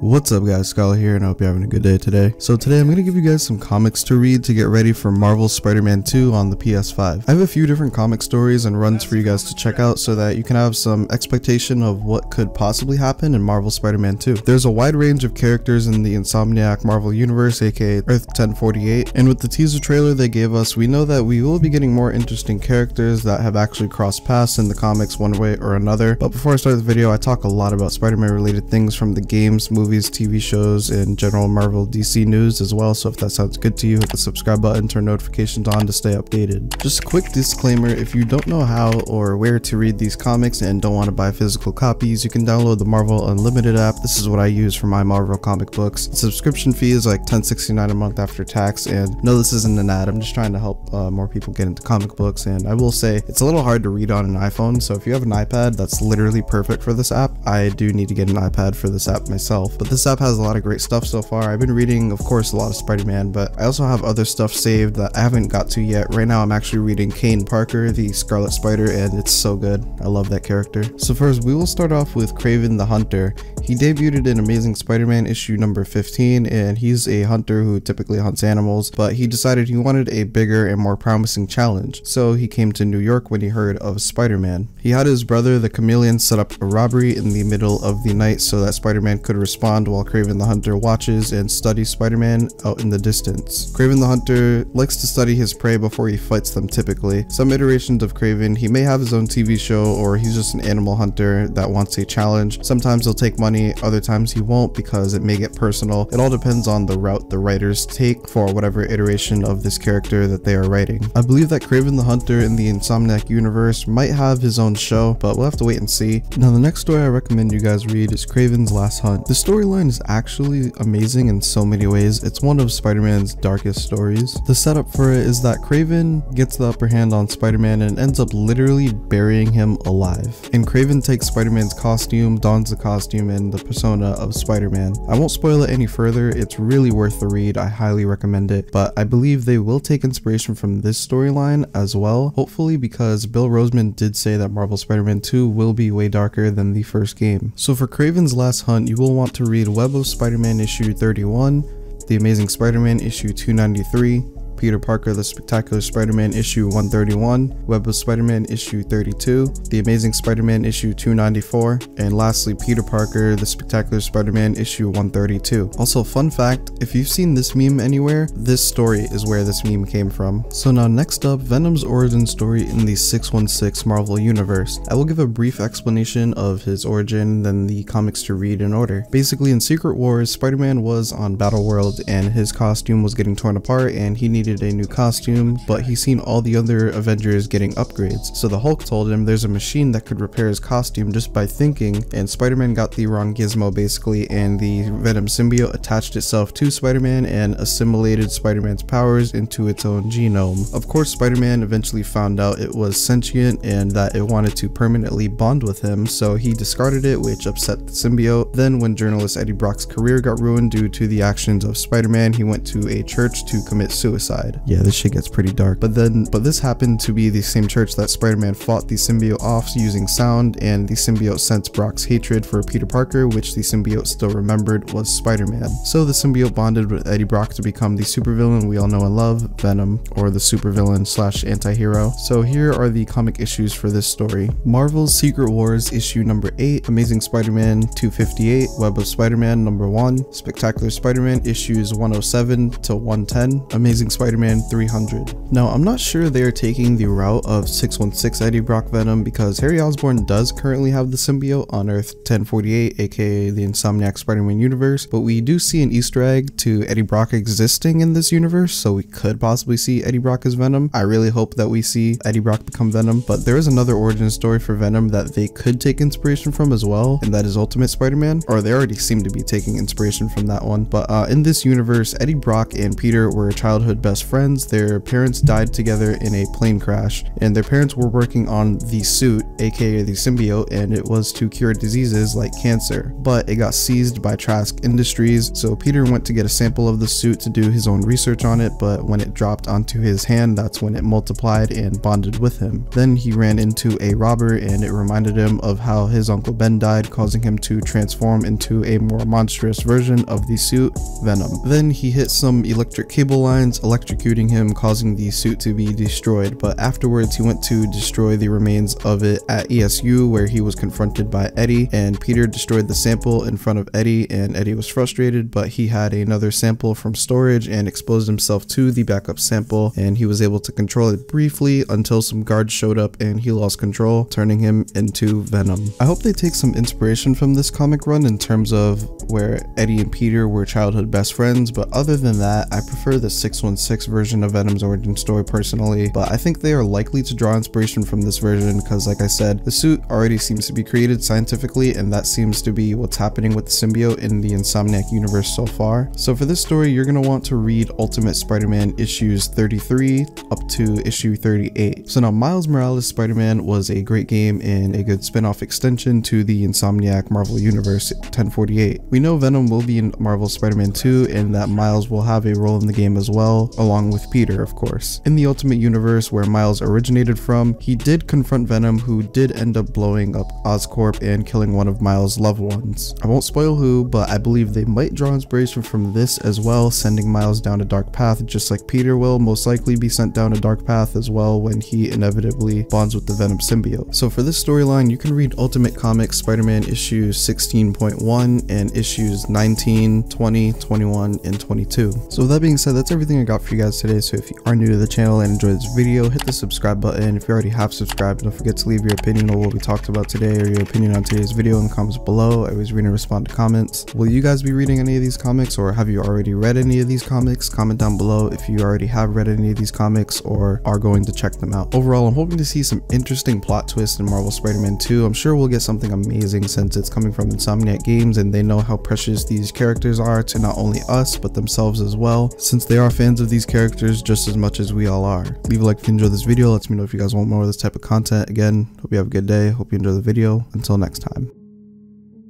What's up guys, Scholar here, and I hope you're having a good day today. So today I'm going to give you guys some comics to read to get ready for Marvel's Spider-Man 2 on the PS5. I have a few different comic stories and runs for you guys to check out so that you can have some expectation of what could possibly happen in Marvel's Spider-Man 2. There's a wide range of characters in the Insomniac Marvel Universe, aka Earth 1048, and with the teaser trailer they gave us, we know that we will be getting more interesting characters that have actually crossed paths in the comics one way or another. But before I start the video, I talk a lot about Spider-Man related things from the games, movies, TV shows, and general Marvel DC news as well, so if that sounds good to you, hit the subscribe button, turn notifications on to stay updated. Just a quick disclaimer, if you don't know how or where to read these comics and don't want to buy physical copies, you can download the Marvel Unlimited app. This is what I use for my Marvel comic books. The subscription fee is like $10.69 a month after tax, and no, this isn't an ad, I'm just trying to help more people get into comic books. And I will say it's a little hard to read on an iPhone, so if you have an iPad, that's literally perfect for this app. I do need to get an iPad for this app myself, but this app has a lot of great stuff so far. I've been reading, of course, a lot of Spider-Man, but I also have other stuff saved that I haven't got to yet. Right now I'm actually reading Kane Parker, the Scarlet Spider, and it's so good. I love that character. So first, we will start off with Kraven the Hunter. He debuted in Amazing Spider-Man issue number 15, and he's a hunter who typically hunts animals, but he decided he wanted a bigger and more promising challenge. So he came to New York when he heard of Spider-Man. He had his brother, the Chameleon, set up a robbery in the middle of the night so that Spider-Man could respond while Kraven the Hunter watches and studies Spider-Man out in the distance. Kraven the Hunter likes to study his prey before he fights them typically. Some iterations of Kraven, he may have his own TV show, or he's just an animal hunter that wants a challenge. Sometimes he'll take money, other times he won't because it may get personal. It all depends on the route the writers take for whatever iteration of this character that they are writing. I believe that Kraven the Hunter in the Insomniac universe might have his own show, but we'll have to wait and see. Now the next story I recommend you guys read is Kraven's Last Hunt. The storyline is actually amazing in so many ways. It's one of Spider-Man's darkest stories. The setup for it is that Kraven gets the upper hand on Spider-Man and ends up literally burying him alive. And Kraven takes Spider-Man's costume, dons the costume and the persona of Spider-Man. I won't spoil it any further, it's really worth the read, I highly recommend it, but I believe they will take inspiration from this storyline as well, hopefully, because Bill Roseman did say that Marvel Spider-Man 2 will be way darker than the first game. So for Kraven's Last Hunt, you will want to read Web of Spider-Man issue 31, The Amazing Spider-Man issue 293, Peter Parker the Spectacular Spider-Man issue 131, Web of Spider-Man issue 32, The Amazing Spider-Man issue 294, and lastly Peter Parker the Spectacular Spider-Man issue 132. Also, fun fact, if you've seen this meme anywhere, this story is where this meme came from. So now next up, Venom's origin story in the 616 Marvel Universe. I will give a brief explanation of his origin, then the comics to read in order. Basically, in Secret Wars, Spider-Man was on WRLD and his costume was getting torn apart and he needed a new costume, but he's seen all the other Avengers getting upgrades. So the Hulk told him there's a machine that could repair his costume just by thinking, and Spider-Man got the wrong gizmo basically, and the Venom symbiote attached itself to Spider-Man and assimilated Spider-Man's powers into its own genome. Of course, Spider-Man eventually found out it was sentient and that it wanted to permanently bond with him, so he discarded it, which upset the symbiote. Then when journalist Eddie Brock's career got ruined due to the actions of Spider-Man, he went to a church to commit suicide. Yeah, this shit gets pretty dark. But this happened to be the same church that Spider-Man fought the symbiote off using sound, and the symbiote sensed Brock's hatred for Peter Parker, which the symbiote still remembered was Spider-Man. So the symbiote bonded with Eddie Brock to become the supervillain we all know and love, Venom, or the supervillain slash anti-hero. So here are the comic issues for this story. Marvel's Secret Wars issue number 8, Amazing Spider-Man 258, Web of Spider-Man number 1, Spectacular Spider-Man issues 107 to 110, Amazing Spider-Man 300. Now, I'm not sure they are taking the route of 616 Eddie Brock Venom because Harry Osborn does currently have the symbiote on Earth 1048, aka the Insomniac Spider-Man universe, but we do see an Easter egg to Eddie Brock existing in this universe, so we could possibly see Eddie Brock as Venom. I really hope that we see Eddie Brock become Venom, but there is another origin story for Venom that they could take inspiration from as well, and that is Ultimate Spider-Man, or they already seem to be taking inspiration from that one. But in this universe, Eddie Brock and Peter were childhood best best friends. Their parents died together in a plane crash, and their parents were working on the suit, aka the symbiote, and it was to cure diseases like cancer, but it got seized by Trask Industries. So Peter went to get a sample of the suit to do his own research on it, but when it dropped onto his hand, that's when it multiplied and bonded with him. Then he ran into a robber, and it reminded him of how his Uncle Ben died, causing him to transform into a more monstrous version of the suit, Venom. Then he hit some electric cable lines, electrocuting him, causing the suit to be destroyed, but afterwards he went to destroy the remains of it at ESU, where he was confronted by Eddie, and Peter destroyed the sample in front of Eddie, and Eddie was frustrated, but he had another sample from storage and exposed himself to the backup sample, and he was able to control it briefly until some guards showed up and he lost control, turning him into Venom. I hope they take some inspiration from this comic run in terms of where Eddie and Peter were childhood best friends, but other than that, I prefer the 616 version of Venom's origin story personally, but I think they are likely to draw inspiration from this version because, like I said, the suit already seems to be created scientifically, and that seems to be what's happening with the symbiote in the Insomniac universe so far. So for this story, you're going to want to read Ultimate Spider-Man issues 33 up to issue 38. So now, Miles Morales Spider-Man was a great game and a good spin-off extension to the Insomniac Marvel Universe 1048. We know Venom will be in Marvel Spider-Man 2 and that Miles will have a role in the game as well, along with Peter, of course. In the Ultimate Universe, where Miles originated from, he did confront Venom, who did end up blowing up Oscorp and killing one of Miles' loved ones. I won't spoil who, but I believe they might draw inspiration from this as well, sending Miles down a dark path, just like Peter will most likely be sent down a dark path as well when he inevitably bonds with the Venom symbiote. So for this storyline, you can read Ultimate Comics Spider-Man issues 16.1 and issues 19, 20, 21, and 22. So with that being said, that's everything I got for you guys today. So if you are new to the channel and enjoyed this video, hit the subscribe button. If you already have subscribed, don't forget to leave your opinion on what we talked about today or your opinion on today's video in the comments below. I always read and respond to comments. Will you guys be reading any of these comics, or have you already read any of these comics? Comment down below if you already have read any of these comics or are going to check them out. Overall, I'm hoping to see some interesting plot twists in Marvel Spider-Man 2. I'm sure we'll get something amazing since it's coming from Insomniac Games and they know how precious these characters are to not only us but themselves as well, since they are fans of these characters just as much as we all are. Leave a like if you enjoyed this video. Let me know if you guys want more of this type of content. Again, hope you have a good day. Hope you enjoy the video. Until next time.